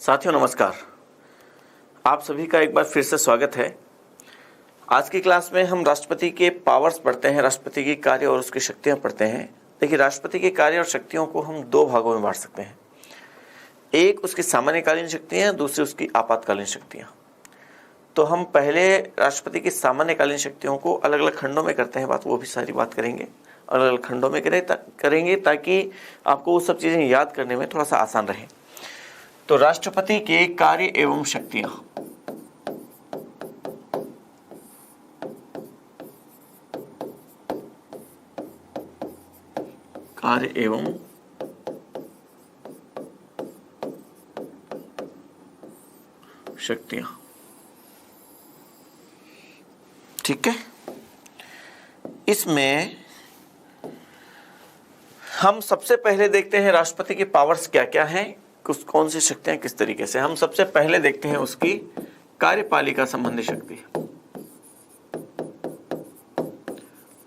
साथियों नमस्कार। आप सभी का एक बार फिर से स्वागत है। आज की क्लास में हम राष्ट्रपति के पावर्स पढ़ते हैं, राष्ट्रपति की कार्य और उसकी शक्तियां पढ़ते हैं। देखिए, राष्ट्रपति के कार्य और शक्तियों को हम दो भागों में बांट सकते हैं। एक उसकी सामान्यकालीन शक्तियां, दूसरी उसकी आपातकालीन शक्तियां। तो हम पहले राष्ट्रपति की सामान्यकालीन शक्तियों को अलग अलग खंडों में करते हैं बात, वो भी सारी बात करेंगे, अलग अलग खंडों में करेंगे ताकि आपको वो सब चीज़ें याद करने में थोड़ा सा आसान रहे। तो राष्ट्रपति के कार्य एवं शक्तियां। कार्य एवं शक्तियां, ठीक है। इसमें हम सबसे पहले देखते हैं राष्ट्रपति के पावर्स क्या क्या हैं, कौन सी शक्तियां किस तरीके से। हम सबसे पहले देखते हैं उसकी कार्यपालिका संबंधी शक्ति।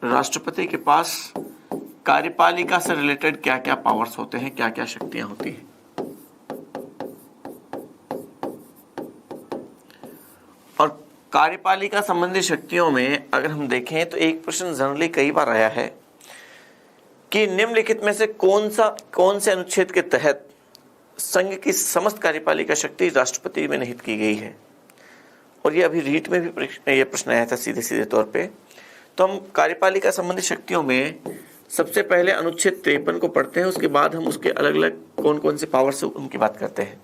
राष्ट्रपति के पास कार्यपालिका से रिलेटेड क्या क्या पावर्स होते हैं, क्या क्या शक्तियां होती हैं। और कार्यपालिका संबंधी शक्तियों में अगर हम देखें तो एक प्रश्न जनरली कई बार आया है कि निम्नलिखित में से कौन से अनुच्छेद के तहत संघ की समस्त कार्यपालिका शक्ति राष्ट्रपति में निहित की गई है। और ये अभी रीट में भी ये प्रश्न आया था सीधे सीधे तौर पे। तो हम कार्यपालिका संबंधी शक्तियों में सबसे पहले अनुच्छेद 53 को पढ़ते हैं, उसके बाद हम उसके अलग अलग कौन कौन से पावर्स उनकी बात करते हैं।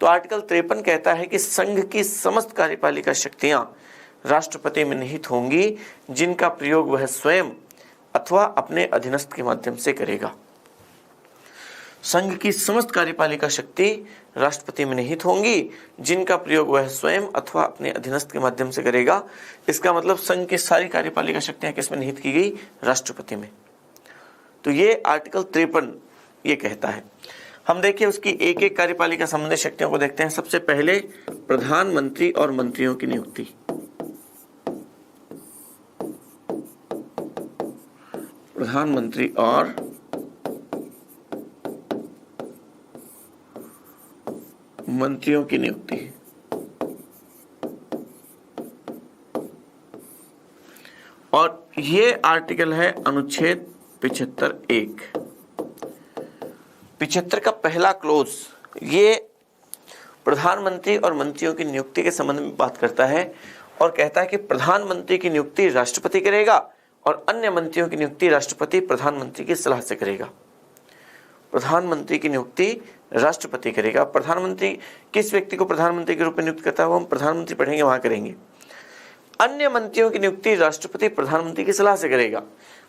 तो आर्टिकल 53 कहता है कि संघ की समस्त कार्यपालिका शक्तियां राष्ट्रपति में निहित होंगी, जिनका प्रयोग वह स्वयं अथवा अपने अधीनस्थ के माध्यम से करेगा। संघ की समस्त कार्यपालिका शक्ति राष्ट्रपति में निहित होंगी, जिनका प्रयोग वह स्वयं अथवा अपने अधीनस्थ के माध्यम से करेगा। इसका मतलब संघ की सारी कार्यपालिका शक्तियां किसमें निहित की गई? राष्ट्रपति में। तो ये आर्टिकल 53 ये कहता है। हम देखिए उसकी एक एक कार्यपालिका संबंधी शक्तियों को देखते हैं। सबसे पहले प्रधानमंत्री और मंत्रियों की नियुक्ति। प्रधानमंत्री और मंत्रियों की नियुक्ति। और ये आर्टिकल है अनुच्छेद 75(1). 75 का पहला क्लोज ये प्रधानमंत्री और मंत्रियों की नियुक्ति के संबंध में बात करता है और कहता है कि प्रधानमंत्री की नियुक्ति राष्ट्रपति करेगा और अन्य मंत्रियों की नियुक्ति राष्ट्रपति प्रधानमंत्री की सलाह से करेगा। प्रधानमंत्री की नियुक्ति राष्ट्रपति करेगा। प्रधानमंत्री किस व्यक्ति को प्रधानमंत्री के रूप में नियुक्त करता है वो हम प्रधानमंत्री पढ़ेंगे, वहां करेंगे। अन्य मंत्रियों की नियुक्ति राष्ट्रपति प्रधानमंत्री की सलाह से करेगा।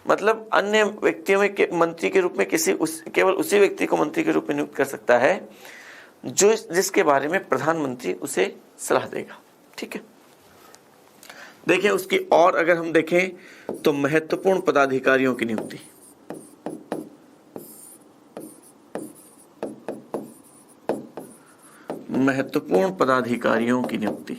मतलब अन्य व्यक्तियों में मंत्री के रूप में केवल उसी व्यक्ति को मंत्री के रूप में नियुक्त कर सकता है जो जिसके बारे में प्रधानमंत्री उसे सलाह देगा। ठीक है, देखिए उसकी और अगर हम देखें तो महत्वपूर्ण पदाधिकारियों की नियुक्ति। महत्वपूर्ण पदाधिकारियों की नियुक्ति।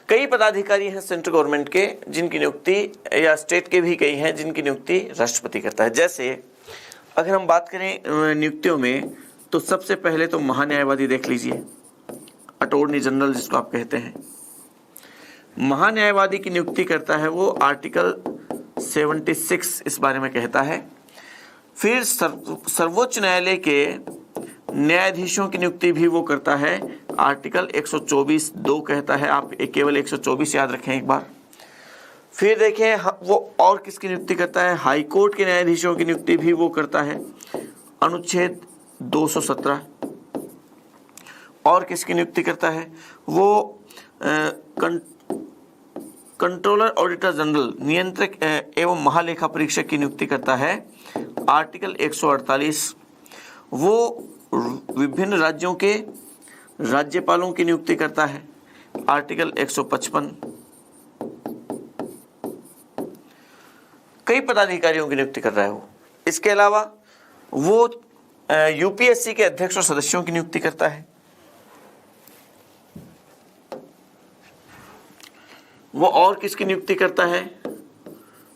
कई पदाधिकारी हैं सेंट्रल गवर्नमेंट के जिनकी नियुक्ति, या स्टेट के भी कई हैं जिनकी नियुक्ति राष्ट्रपति करता है। जैसे अगर हम बात करें नियुक्तियों में तो सबसे पहले तो महान्यायवादी देख लीजिए, अटॉर्नी जनरल जिसको आप कहते हैं। महान्यायवादी की नियुक्ति करता है वो आर्टिकल 76 इस बारे में कहता है। फिर सर्वोच्च न्यायालय के न्यायाधीशों की नियुक्ति भी वो करता है, आर्टिकल 124(2) कहता है। आप केवल 124 याद रखें एक बार। फिर देखें वो और किसकी नियुक्ति करता है? हाई कोर्ट के न्यायाधीशों की नियुक्ति भी वो करता है, अनुच्छेद 217। और किसकी नियुक्ति करता है वो? कंट्रोलर ऑडिटर जनरल, नियंत्रक एवं महालेखा परीक्षक की नियुक्ति करता है, आर्टिकल 148। वो विभिन्न राज्यों के राज्यपालों की नियुक्ति करता है, आर्टिकल 155। कई पदाधिकारियों की नियुक्ति कर रहा है वो। इसके अलावा वो यूपीएससी के अध्यक्ष और सदस्यों की नियुक्ति करता है। वो और किसकी नियुक्ति करता है?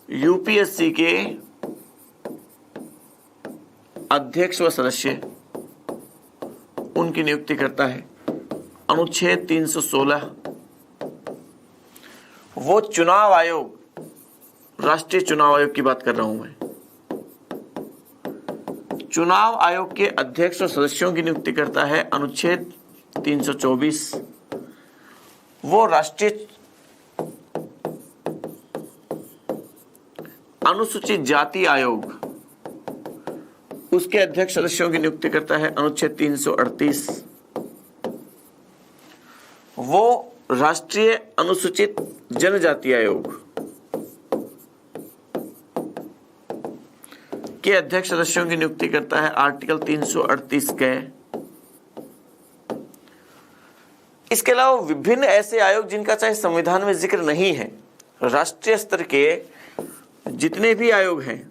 यूपीएससी के अध्यक्ष व सदस्य उनकी नियुक्ति करता है। अनुच्छेद 316, वो चुनाव आयोग, राष्ट्रीय चुनाव आयोग की बात कर रहा हूं मैं, चुनाव आयोग के अध्यक्ष और सदस्यों की नियुक्ति करता है। अनुच्छेद 324, वो राष्ट्रीय अनुसूचित जाति आयोग, उसके अध्यक्ष सदस्यों की नियुक्ति करता है। अनुच्छेद 338, वो राष्ट्रीय अनुसूचित जनजाति आयोग के अध्यक्ष सदस्यों की नियुक्ति करता है। आर्टिकल 338 के। इसके अलावा विभिन्न ऐसे आयोग जिनका चाहे संविधान में जिक्र नहीं है, राष्ट्रीय स्तर के जितने भी आयोग हैं,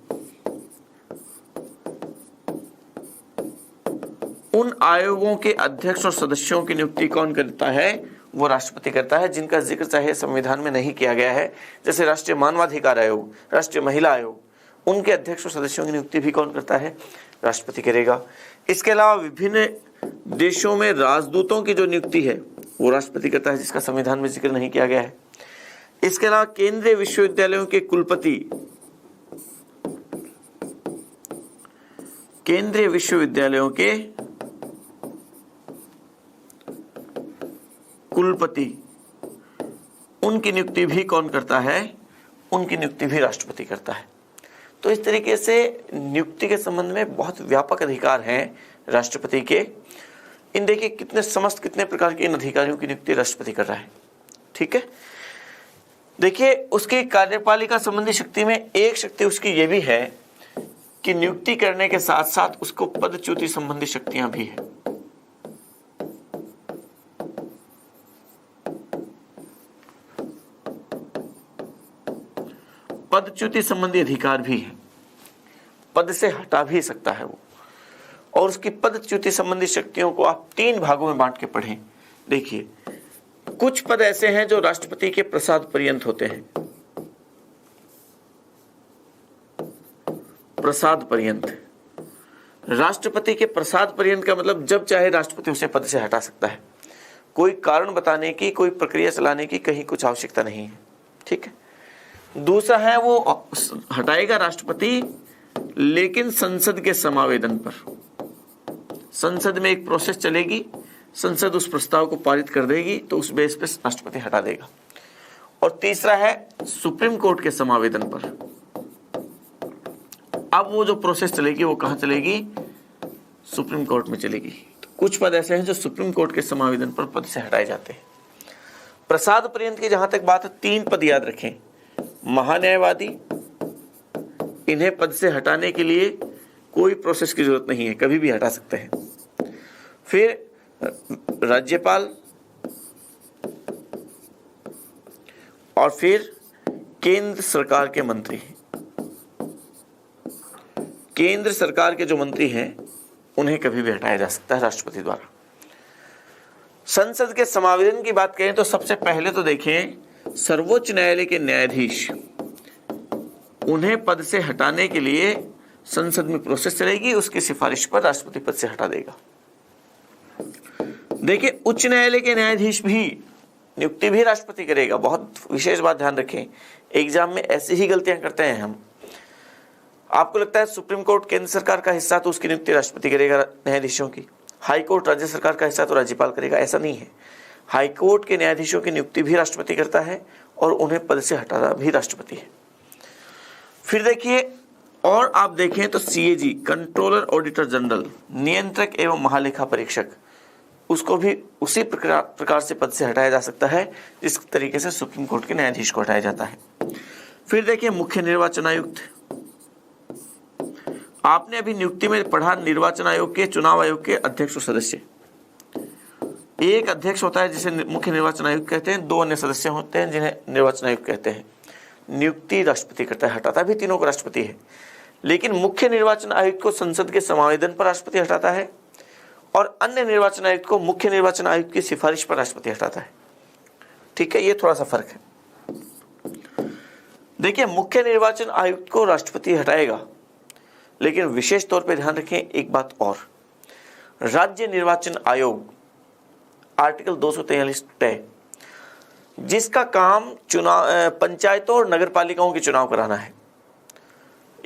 उन आयोगों के अध्यक्ष और सदस्यों की नियुक्ति कौन करता है? वो राष्ट्रपति करता है, जिनका जिक्र चाहे संविधान में नहीं किया गया है। जैसे राष्ट्रीय मानवाधिकार आयोग, राष्ट्रीय महिला आयोग, उनके अध्यक्ष और सदस्यों की नियुक्ति भी कौन करता है? राष्ट्रपति करेगा। इसके अलावा विभिन्न देशों में राजदूतों की जो नियुक्ति है वो राष्ट्रपति करता है, जिसका संविधान में जिक्र नहीं किया गया है। इसके अलावा केंद्रीय विश्वविद्यालयों के कुलपति, केंद्रीय विश्वविद्यालयों के कुलपति, उनकी नियुक्ति भी कौन करता है? उनकी नियुक्ति भी राष्ट्रपति करता है। तो इस तरीके से नियुक्ति के संबंध में बहुत व्यापक अधिकार हैं राष्ट्रपति के। इन देखिए कितने प्रकार के इन अधिकारियों की नियुक्ति राष्ट्रपति कर रहा है। ठीक है, देखिए उसकी कार्यपालिका संबंधी शक्ति में एक शक्ति उसकी ये भी है कि नियुक्ति करने के साथ साथ उसको पदच्युति संबंधी शक्तियां भी है। पदच्युति संबंधी अधिकार भी है, पद से हटा भी सकता है वो। और उसकी पदच्युति संबंधी शक्तियों को आप 3 भागों में बांट के पढ़ें। देखिए, कुछ पद ऐसे हैं जो राष्ट्रपति के प्रसाद पर्यंत होते हैं। प्रसाद पर्यंत, राष्ट्रपति के प्रसाद पर्यंत का मतलब जब चाहे राष्ट्रपति उसे पद से हटा सकता है। कोई कारण बताने की, कोई प्रक्रिया चलाने की कहीं कुछ आवश्यकता नहीं है। ठीक है। दूसरा है वो हटाएगा राष्ट्रपति, लेकिन संसद के समावेदन पर। संसद में एक प्रोसेस चलेगी, संसद उस प्रस्ताव को पारित कर देगी, तो उस बेस पे राष्ट्रपति हटा देगा। और तीसरा है सुप्रीम कोर्ट के समावेदन पर। अब वो जो प्रोसेस चलेगी वो कहां चलेगी? सुप्रीम कोर्ट में चलेगी। तो कुछ पद ऐसे हैं जो सुप्रीम कोर्ट के समावेदन पर पद से हटाए जाते हैं। प्रसाद पर्यंत की जहां तक बात है, 3 पद याद रखें। महान्यायवादी, इन्हें पद से हटाने के लिए कोई प्रोसेस की जरूरत नहीं है, कभी भी हटा सकते हैं। फिर राज्यपाल, और फिर केंद्र सरकार के मंत्री। केंद्र सरकार के जो मंत्री हैं उन्हें कभी भी हटाया जा सकता है राष्ट्रपति द्वारा। संसद के समावेदन की बात करें तो सबसे पहले तो देखें, सर्वोच्च न्यायालय के न्यायाधीश, उन्हें पद से हटाने के लिए संसद में प्रोसेस चलेगी, उसकी सिफारिश पर राष्ट्रपति पद से हटा देगा। देखिए, उच्च न्यायालय के न्यायाधीश भी नियुक्ति भी राष्ट्रपति करेगा। बहुत विशेष बात ध्यान रखें, एग्जाम में ऐसी ही गलतियां करते हैं हम। आपको लगता है सुप्रीम कोर्ट केंद्र सरकार का हिस्सा, तो उसकी नियुक्ति राष्ट्रपति करेगा न्यायाधीशों की। हाई कोर्ट राज्य सरकार का हिस्सा, तो राज्यपाल करेगा। ऐसा नहीं है। हाई कोर्ट के न्यायाधीशों की नियुक्ति भी राष्ट्रपति करता है और उन्हें पद से हटाना भी राष्ट्रपति है। फिर देखिए, और आप देखें तो सीएजी, कंट्रोलर ऑडिटर जनरल, नियंत्रक एवं महालेखा परीक्षक, उसको भी उसी प्रकार से पद से हटाया जा सकता है जिस तरीके से सुप्रीम कोर्ट के न्यायाधीश को हटाया जाता है। फिर देखिए, मुख्य निर्वाचन आयुक्त। आपने अभी नियुक्ति में पढ़ा, निर्वाचन आयोग के, चुनाव आयोग के अध्यक्ष और सदस्य। एक अध्यक्ष होता है जिसे मुख्य निर्वाचन आयुक्त कहते हैं, 2 अन्य सदस्य होते हैं जिन्हें निर्वाचन आयुक्त कहते हैं। नियुक्ति राष्ट्रपति करता है, हटाता भी तीनों को राष्ट्रपति है, लेकिन मुख्य निर्वाचन आयुक्त को संसद के समावेदन पर राष्ट्रपति हटाता है और अन्य निर्वाचन आयुक्त को मुख्य निर्वाचन आयुक्त की सिफारिश पर राष्ट्रपति हटाता है। ठीक है, ये थोड़ा सा फर्क है। देखिए, मुख्य निर्वाचन आयुक्त को राष्ट्रपति हटाएगा, लेकिन विशेष तौर पे ध्यान रखें एक बात और, राज्य निर्वाचन आयोग आर्टिकल 243 तय, जिसका काम चुनाव पंचायतों और नगर पालिकाओं के चुनाव कराना है।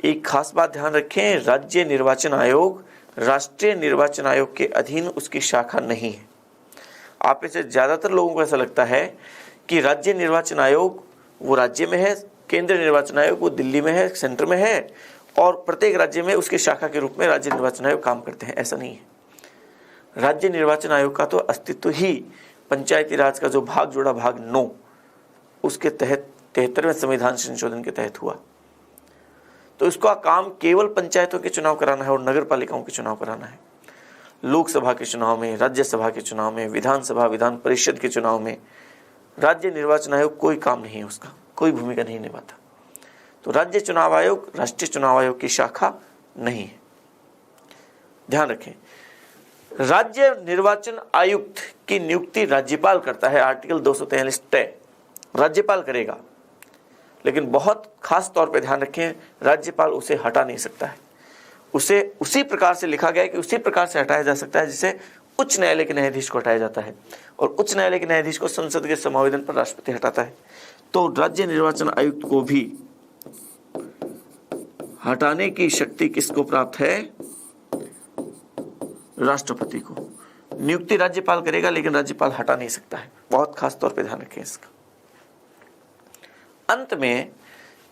एक खास बात ध्यान रखें, राज्य निर्वाचन आयोग राष्ट्रीय निर्वाचन आयोग के अधीन उसकी शाखा नहीं है। आप में से ज्यादातर लोगों को ऐसा लगता है कि राज्य निर्वाचन आयोग वो राज्य में है, केंद्रीय निर्वाचन आयोग वो दिल्ली में है, सेंटर में है, और प्रत्येक राज्य में उसकी शाखा के रूप में राज्य निर्वाचन आयोग काम करते हैं। ऐसा नहीं है। राज्य निर्वाचन आयोग का तो अस्तित्व ही पंचायती राज का जो भाग जोड़ा भाग 9 उसके तहत 73वें संविधान संशोधन के तहत हुआ। तो इसका काम केवल पंचायतों के चुनाव कराना है और नगर पालिकाओं के चुनाव कराना है। लोकसभा के चुनाव में, राज्यसभा के चुनाव में, विधानसभा विधान परिषद के चुनाव में राज्य निर्वाचन आयोग कोई काम नहीं है, उसका कोई भूमिका नहीं निभाता। तो राज्य चुनाव आयोग राष्ट्रीय चुनाव आयोग की शाखा नहीं है, ध्यान रखें। राज्य निर्वाचन आयुक्त की नियुक्ति राज्यपाल करता है, आर्टिकल 243 तय, राज्यपाल करेगा, लेकिन बहुत खास तौर पे ध्यान रखें, राज्यपाल उसे हटा नहीं सकता है। उसे उसी प्रकार से लिखा गया है कि उसी प्रकार से हटाया जा सकता है जिसे उच्च न्यायालय के न्यायाधीश को हटाया जाता है, और उच्च न्यायालय के न्यायाधीश को संसद के समावेदन पर राष्ट्रपति हटाता है। तो राज्य निर्वाचन आयुक्त को भी हटाने की शक्ति किसको प्राप्त है? राष्ट्रपति को। नियुक्ति राज्यपाल करेगा, लेकिन राज्यपाल हटा नहीं सकता है। बहुत खास तौर पे ध्यान रखें इसका। अंत में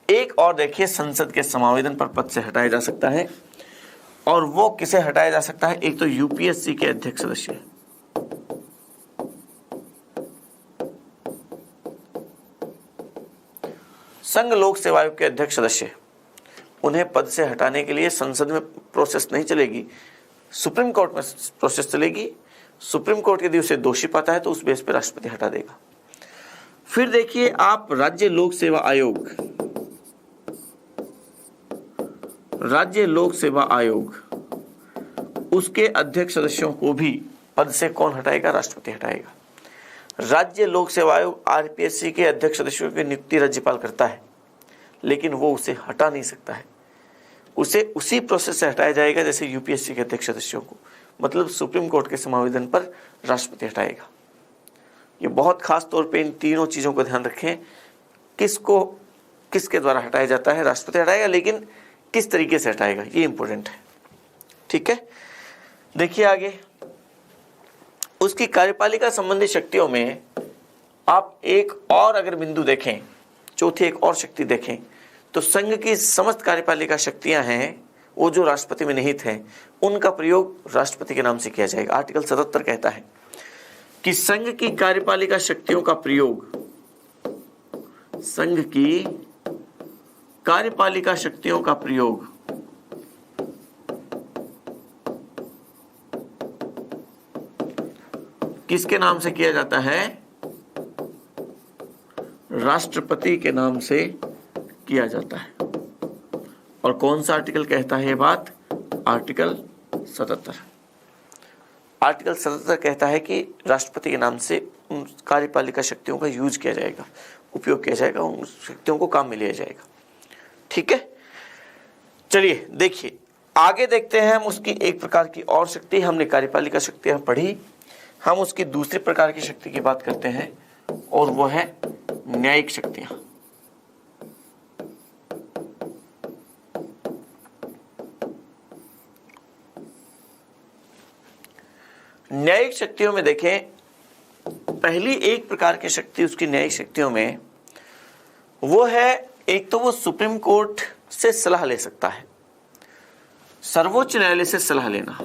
एक और देखिए, संसद के समावेदन पर पद से हटाया जा सकता है, और वो किसे हटाया जा सकता है? एक तो यूपीएससी के अध्यक्ष सदस्य, संघ लोक सेवा आयोग के अध्यक्ष सदस्य, उन्हें पद से हटाने के लिए संसद में प्रोसेस नहीं चलेगी, सुप्रीम कोर्ट में प्रोसेस चलेगी। सुप्रीम कोर्ट यदि उसे दोषी पाता है तो उस बेस पर राष्ट्रपति हटा देगा। फिर देखिए आप, राज्य लोक सेवा आयोग, राज्य लोक सेवा आयोग, उसके अध्यक्ष सदस्यों को भी पद से कौन हटाएगा? राष्ट्रपति हटाएगा। राज्य लोक सेवा आयोग आरपीएससी के अध्यक्ष सदस्यों की नियुक्ति राज्यपाल करता है, लेकिन वो उसे हटा नहीं सकता है। उसे उसी प्रोसेस से हटाया जाएगा जैसे यूपीएससी के अध्यक्ष सदस्यों को, मतलब सुप्रीम कोर्ट के समावेदन पर राष्ट्रपति हटाएगा। ये बहुत खास तौर पे इन तीनों चीजों को ध्यान रखें, किसको किसके द्वारा हटाया जाता है? राष्ट्रपति हटाएगा, लेकिन किस तरीके से हटाएगा ये इंपॉर्टेंट है। ठीक है, देखिए आगे, उसकी कार्यपालिका संबंधी शक्तियों में आप एक और अगर बिंदु देखें, चौथी एक और शक्ति देखें, तो संघ की समस्त कार्यपालिका शक्तियां हैं वो जो राष्ट्रपति में निहित हैं, उनका प्रयोग राष्ट्रपति के नाम से किया जाएगा। आर्टिकल 77 कहता है कि संघ की कार्यपालिका शक्तियों का प्रयोग, संघ की कार्यपालिका शक्तियों का प्रयोग किसके नाम से किया जाता है? राष्ट्रपति के नाम से किया जाता है। और कौन सा आर्टिकल कहता है ये बात? आर्टिकल 77। आर्टिकल 77 कहता है कि राष्ट्रपति के नाम से उन कार्यपालिका शक्तियों का यूज किया जाएगा, उपयोग किया जाएगा, उन शक्तियों को काम में लिया जाएगा। ठीक है, चलिए देखिए आगे देखते हैं हम उसकी एक प्रकार की और शक्ति। हमने कार्यपालिका शक्तियां पढ़ी, हम उसकी दूसरे प्रकार की शक्ति की बात करते हैं, और वो है न्यायिक शक्तियां। न्यायिक शक्तियों में देखें, पहली एक प्रकार की शक्ति उसकी न्यायिक शक्तियों में वो है, एक तो वो सुप्रीम कोर्ट से सलाह ले सकता है, सर्वोच्च न्यायालय से सलाह लेना।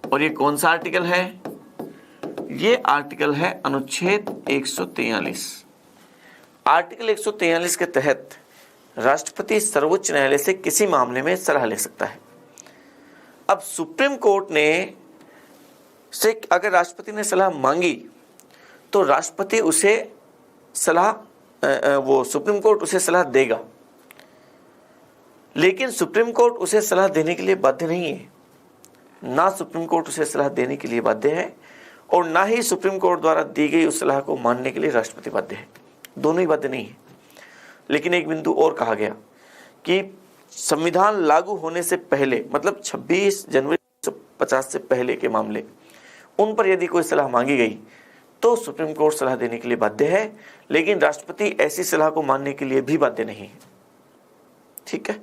और ये कौन सा आर्टिकल है? ये आर्टिकल है अनुच्छेद 143। आर्टिकल 143 के तहत राष्ट्रपति सर्वोच्च न्यायालय से किसी मामले में सलाह ले सकता है। अब सुप्रीम कोर्ट ने से अगर राष्ट्रपति ने सलाह मांगी तो राष्ट्रपति उसे सलाह वो सुप्रीम कोर्ट उसे सलाह देगा, लेकिन सुप्रीम कोर्ट उसे सलाह देने के लिए बाध्य नहीं है। ना सुप्रीम कोर्ट उसे सलाह देने के लिए बाध्य है और ना ही सुप्रीम कोर्ट द्वारा दी गई उस सलाह को मानने के लिए राष्ट्रपति बाध्य है। दोनों ही बाध्य नहीं है। लेकिन एक बिंदु और कहा गया कि संविधान लागू होने से पहले, मतलब 26 जनवरी 1950 से पहले के मामले, उन पर यदि कोई सलाह मांगी गई तो सुप्रीम कोर्ट सलाह देने के लिए बाध्य है, लेकिन राष्ट्रपति ऐसी सलाह को मानने के लिए भी बाध्य नहीं है। ठीक है।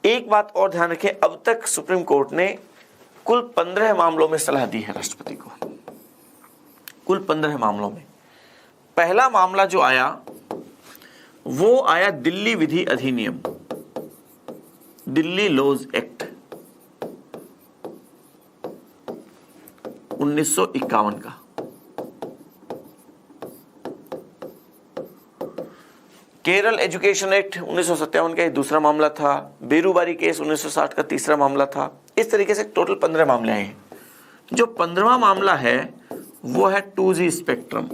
एक बात और ध्यान रखें, अब तक सुप्रीम कोर्ट ने कुल 15 मामलों में सलाह दी है राष्ट्रपति को, कुल 15 मामलों में। पहला मामला जो आया वो आया दिल्ली विधि अधिनियम, दिल्ली लॉज एक्ट 1951 का। केरल एजुकेशन एक्ट 1957 का ये दूसरा मामला था। बेरूबारी केस 1960 का तीसरा मामला था। इस तरीके से टोटल 15 मामले आए हैं। जो 15वां मामला है वो है 2G स्पेक्ट्रम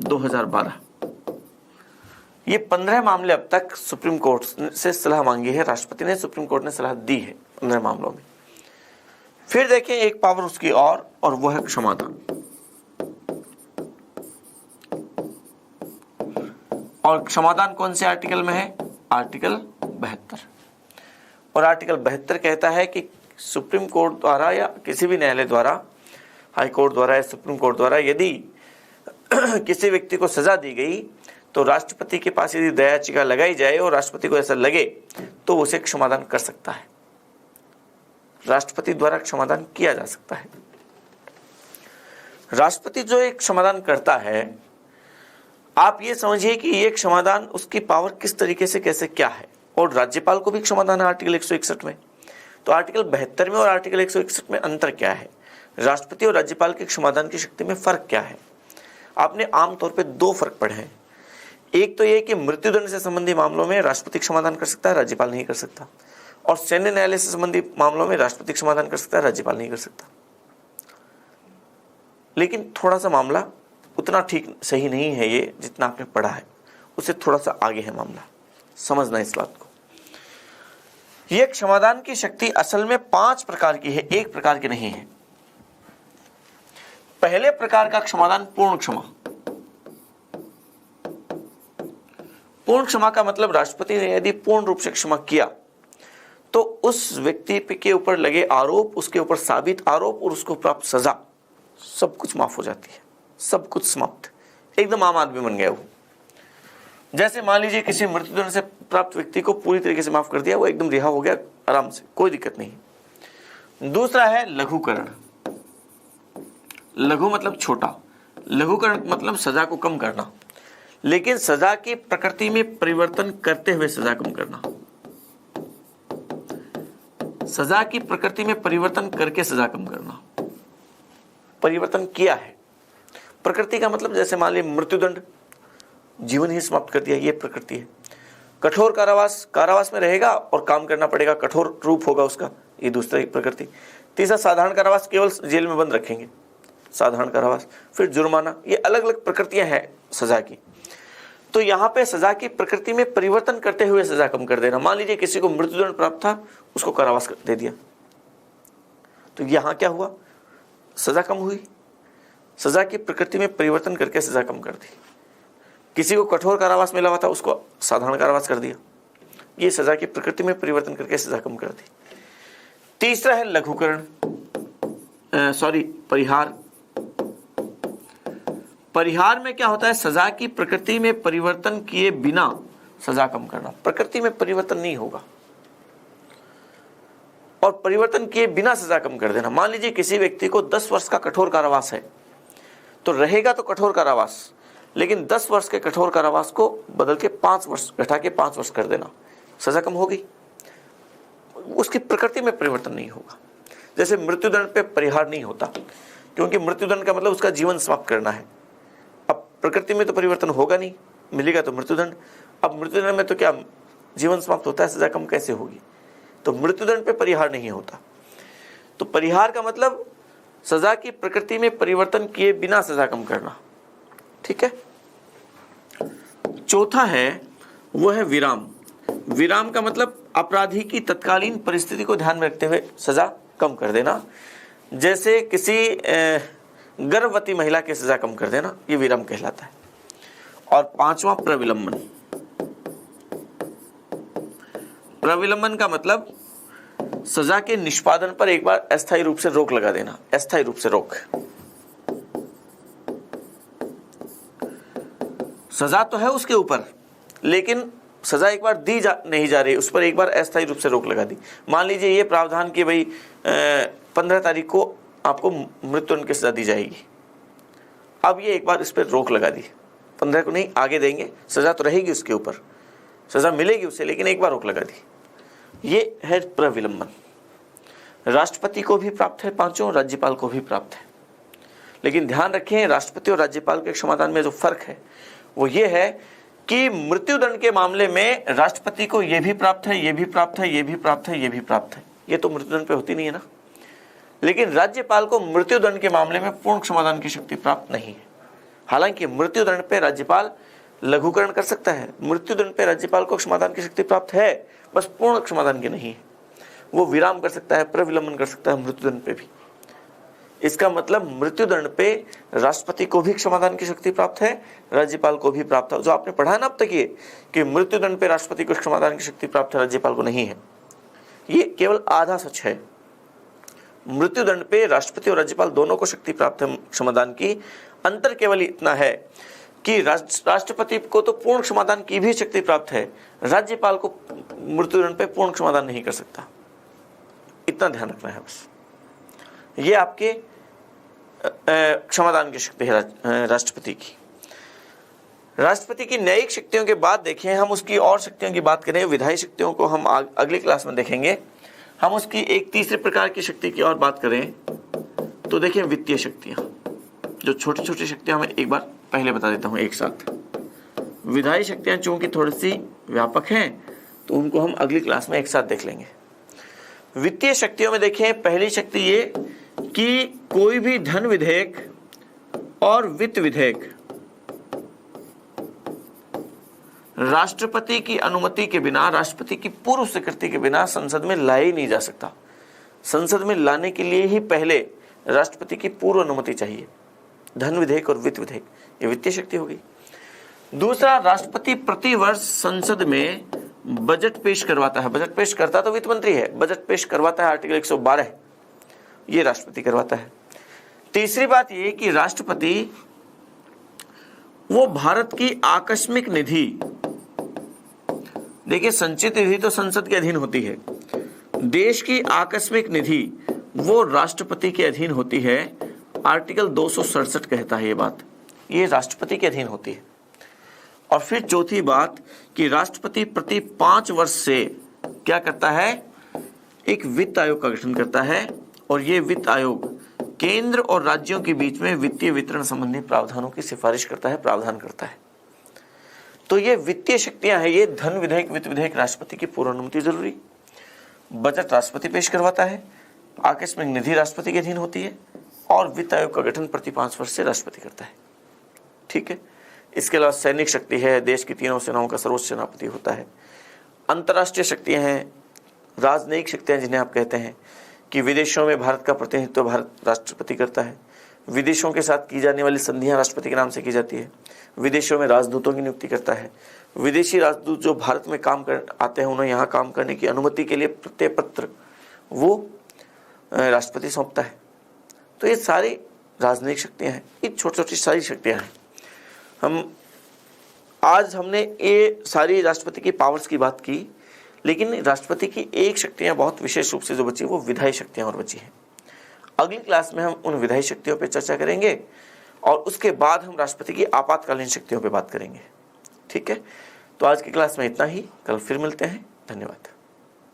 2012। ये 15 मामले अब तक सुप्रीम कोर्ट से सलाह मांगी है राष्ट्रपति ने, सुप्रीम कोर्ट ने सलाह दी है 15 मामलों में। फिर देखें एक पावर उसकी और वो है क्षमादान। और क्षमादान कौन से आर्टिकल में है? आर्टिकल 72। और आर्टिकल 72 कहता है कि सुप्रीम कोर्ट द्वारा या किसी भी न्यायालय द्वारा, हाई कोर्ट द्वारा या सुप्रीम कोर्ट द्वारा यदि किसी व्यक्ति को सजा दी गई तो राष्ट्रपति के पास यदि दया याचिका लगाई जाए और राष्ट्रपति को ऐसा लगे तो उसे क्षमादान कर सकता है। राष्ट्रपति द्वारा क्षमादान किया जा सकता है। राष्ट्रपति जो एक क्षमादान करता है, आप ये समझिए कि ये क्षमादान उसकी पावर किस तरीके से कैसे क्या है। और राज्यपाल को भी क्षमादान है आर्टिकल 161 में। तो आर्टिकल 72 में और आर्टिकल 161 में अंतर क्या है? राष्ट्रपति और राज्यपाल के क्षमादान की शक्ति में फर्क क्या है? आपने आमतौर पे 2 फर्क पढ़े हैं। एक तो ये कि मृत्युदंड से संबंधी मामलों में राष्ट्रपति क्षमादान कर सकता है, राज्यपाल नहीं कर सकता। और सैन्य न्यायालय से संबंधित मामलों में राष्ट्रपति क्षमादान कर सकता है, राज्यपाल नहीं कर सकता। लेकिन थोड़ा सा मामला उतना ठीक सही नहीं है ये जितना आपने पढ़ा है, उससे थोड़ा सा आगे है मामला। समझना इस बात को। ये क्षमादान की शक्ति असल में 5 प्रकार की है, एक प्रकार की नहीं है। पहले प्रकार का क्षमादान पूर्ण क्षमा। पूर्ण क्षमा का मतलब राष्ट्रपति ने यदि पूर्ण रूप से क्षमा किया तो उस व्यक्ति के ऊपर लगे आरोप, उसके ऊपर साबित आरोप और उसको प्राप्त सजा सब कुछ माफ हो जाती है, सब कुछ समाप्त, एकदम आम आदमी बन गया वो। जैसे मान लीजिए किसी मृत्युदंड से प्राप्त व्यक्ति को पूरी तरीके से माफ कर दिया, वो एकदम रिहा हो गया आराम से, कोई दिक्कत नहीं। दूसरा है लघुकरण। लघु मतलब छोटा, लघुकरण मतलब सजा को कम करना, लेकिन सजा की प्रकृति में परिवर्तन करते हुए सजा कम करना। सजा की प्रकृति में परिवर्तन करके सजा कम करना। परिवर्तन किया है। प्रकृति का मतलब जैसे मान लीजिए मृत्युदंड, जीवन ही समाप्त कर दिया, ये प्रकृति है। कठोर कारावास, कारावास में रहेगा और काम करना पड़ेगा, कठोर रूप होगा उसका, ये दूसरी प्रकृति। तीसरा साधारण कारावास, केवल जेल में बंद रखेंगे, साधारण कारावास। फिर जुर्माना, ये अलग अलग प्रकृतियां हैं सजा की। तो यहाँ पे सजा की प्रकृति में परिवर्तन करते हुए सजा कम कर देना। मान लीजिए किसी को मृत्युदंड प्राप्त था, उसको कारावास दे दिया, तो यहाँ क्या हुआ? सजा कम हुई। सजा की प्रकृति में परिवर्तन करके सजा कम कर दी। किसी को कठोर कारावास मिला हुआ था, उसको साधारण कारावास कर दिया, ये सजा की प्रकृति में परिवर्तन करके सजा कम कर दी। तीसरा है लघुकरण, परिहार। परिहार में क्या होता है? सजा की प्रकृति में परिवर्तन किए बिना सजा कम करना। प्रकृति में परिवर्तन नहीं होगा और परिवर्तन किए बिना सजा कम कर देना। मान लीजिए किसी व्यक्ति को 10 वर्ष का कठोर कारावास है, तो रहेगा तो कठोर कारावास, लेकिन 10 वर्ष के कठोर कारावास को बदल के 5 वर्ष, घटा के 5 वर्ष कर देना, सजा कम होगी। उसकी प्रकृति में परिवर्तन नहीं होगा। जैसे मृत्युदंड पे परिहार नहीं होता, क्योंकि मृत्युदंड का मतलब उसका जीवन समाप्त करना है। अब प्रकृति में तो परिवर्तन होगा नहीं, मिलेगा तो मृत्युदंड। अब मृत्युदंड में तो क्या जीवन समाप्त होता है, सजा कम कैसे होगी? तो मृत्युदंड पे परिहार नहीं होता। तो परिहार का मतलब सजा की प्रकृति में परिवर्तन किए बिना सजा कम करना। ठीक है। चौथा है वो है विराम। विराम का मतलब अपराधी की तत्कालीन परिस्थिति को ध्यान में रखते हुए सजा कम कर देना, जैसे किसी गर्भवती महिला की सजा कम कर देना, ये विराम कहलाता है। और पांचवा प्रविलंबन। प्रविलंबन का मतलब सजा के निष्पादन पर एक बार अस्थायी रूप से रोक लगा देना, अस्थायी रूप से रोक। सजा तो है उसके ऊपर, लेकिन सजा एक बार नहीं जा रही, उस पर एक बार अस्थायी रूप से रोक लगा दी। मान लीजिए ये प्रावधान कि भाई 15 तारीख को आपको मृत्युदंड की सजा दी जाएगी, अब ये एक बार इस पर रोक लगा दी, 15 को नहीं आगे देंगे, सजा तो रहेगी उसके ऊपर, सजा मिलेगी उसे, लेकिन एक बार रोक लगा दी। ये है प्रविलंबन। राष्ट्रपति को भी प्राप्त है पांचों, राज्यपाल को भी प्राप्त है। लेकिन ध्यान रखें, राष्ट्रपति और राज्यपाल के समाधान में जो फर्क है वो ये है कि मृत्युदंड के मामले में राष्ट्रपति को ये भी प्राप्त है, ये भी प्राप्त है, ये भी प्राप्त है, ये भी प्राप्त है। ये तो मृत्युदंड पे होती नहीं है ना। लेकिन राज्यपाल को मृत्युदंड के मामले में पूर्ण क्षमादान की शक्ति प्राप्त नहीं है। हालांकि मृत्युदंड पे राज्यपाल लघुकरण कर सकता है, मृत्युदंड पे राज्यपाल को क्षमादान की शक्ति प्राप्त है, बस पूर्ण क्षमादान की नहीं है। वो विराम कर सकता है, प्रविलंबन कर सकता है मृत्युदंड पे भी। इसका मतलब मृत्युदंड पे राष्ट्रपति को भी क्षमादान की शक्ति प्राप्त है, राज्यपाल को भी प्राप्त है। जो आपने पढ़ा ना अब तक ये कि मृत्युदंड पे राष्ट्रपति को क्षमादान की शक्ति प्राप्त है, राज्यपाल को नहीं है, ये केवल आधा सच है। मृत्युदंड पे राष्ट्रपति और राज्यपाल दोनों को शक्ति प्राप्त है क्षमादान की। अंतर केवल इतना है कि राष्ट्रपति को तो पूर्ण क्षमादान की भी शक्ति प्राप्त है, राज्यपाल को मृत्युदंड पे पूर्ण क्षमादान नहीं कर सकता। इतना ध्यान रखना है बस। ये आपके क्षमादान की शक्ति है राष्ट्रपति की। राष्ट्रपति की न्यायिक शक्तियों के बाद देखें हम उसकी और शक्तियों की बात करें, विधायी शक्तियों को हम अगली क्लास में देखेंगे। हम उसकी एक तीसरे प्रकार की शक्ति की और बात करें तो देखें वित्तीय शक्तियां। जो छोटी छोटी शक्तियां मैं एक बार पहले बता देता हूं एक साथ। विधायी शक्तियां चूंकि थोड़ी सी व्यापक हैं तो उनको हम अगली क्लास में एक साथ देख लेंगे। वित्तीय शक्तियों में देखें पहली शक्ति ये कि कोई भी धन विधेयक और वित्त विधेयक राष्ट्रपति की अनुमति के बिना, राष्ट्रपति की पूर्व स्वीकृति के बिना संसद में लाया ही नहीं जा सकता। संसद में लाने के लिए ही पहले राष्ट्रपति की पूर्व अनुमति चाहिए। धन विधेयक और वित्त विधेयक, ये वित्तीय शक्ति होगी। दूसरा, राष्ट्रपति प्रति वर्ष संसद में बजट पेश करवाता है। बजट पेश करता तो वित्त मंत्री है, बजट पेश करवाता है आर्टिकल 112, ये राष्ट्रपति करवाता है। तीसरी बात ये कि राष्ट्रपति वो भारत की आकस्मिक निधि, देखिए संचित निधि तो संसद के अधीन होती है, देश की आकस्मिक निधि वो राष्ट्रपति के अधीन होती है। आर्टिकल 267 कहता है ये बात, ये राष्ट्रपति के अधीन होती है। और फिर चौथी बात कि राष्ट्रपति प्रति 5 वर्ष से क्या करता है, एक वित्त आयोग का गठन करता है और ये वित्त आयोग केंद्र और राज्यों के बीच में वित्तीय वितरण संबंधी प्रावधानों की सिफारिश करता है, प्रावधान करता है। तो ये वित्तीय शक्तियां हैं। ये धन विधेयक, वित्त विधेयक, राष्ट्रपति की पूर्व अनुमति जरूरी, बजट राष्ट्रपति पेश करवाता है, आकस्मिक निधि राष्ट्रपति के अधीन होती है और वित्त आयोग का गठन प्रति 5 वर्ष से राष्ट्रपति करता है। ठीक है। इसके अलावा सैनिक शक्ति है, देश की तीनों सेनाओं का सर्वोच्च सेनापति होता है। अंतर्राष्ट्रीय शक्तियां हैं, राजनयिक शक्तियां जिन्हें आप कहते हैं कि विदेशों में भारत का प्रतिनिधित्व भारत राष्ट्रपति करता है। विदेशों के साथ की जाने वाली संधियां राष्ट्रपति के नाम से की जाती है। विदेशों में राजदूतों की नियुक्ति करता है। विदेशी राजदूत जो भारत में काम कर आते हैं उन्हें यहाँ काम करने की अनुमति के लिए प्रत्यय पत्र वो राष्ट्रपति सौंपता है। तो ये सारी राजनयिक शक्तियां हैं, ये छोटी छोटी सारी शक्तियां हैं। आज हमने ये सारी राष्ट्रपति की पावर्स की बात की, लेकिन राष्ट्रपति की एक शक्तियां बहुत विशेष रूप से जो बची वो विधायी शक्तियां और बची हैं। अगली क्लास में हम उन विधायी शक्तियों पर चर्चा करेंगे और उसके बाद हम राष्ट्रपति की आपातकालीन शक्तियों पर बात करेंगे। ठीक है, तो आज की क्लास में इतना ही, कल फिर मिलते हैं। धन्यवाद।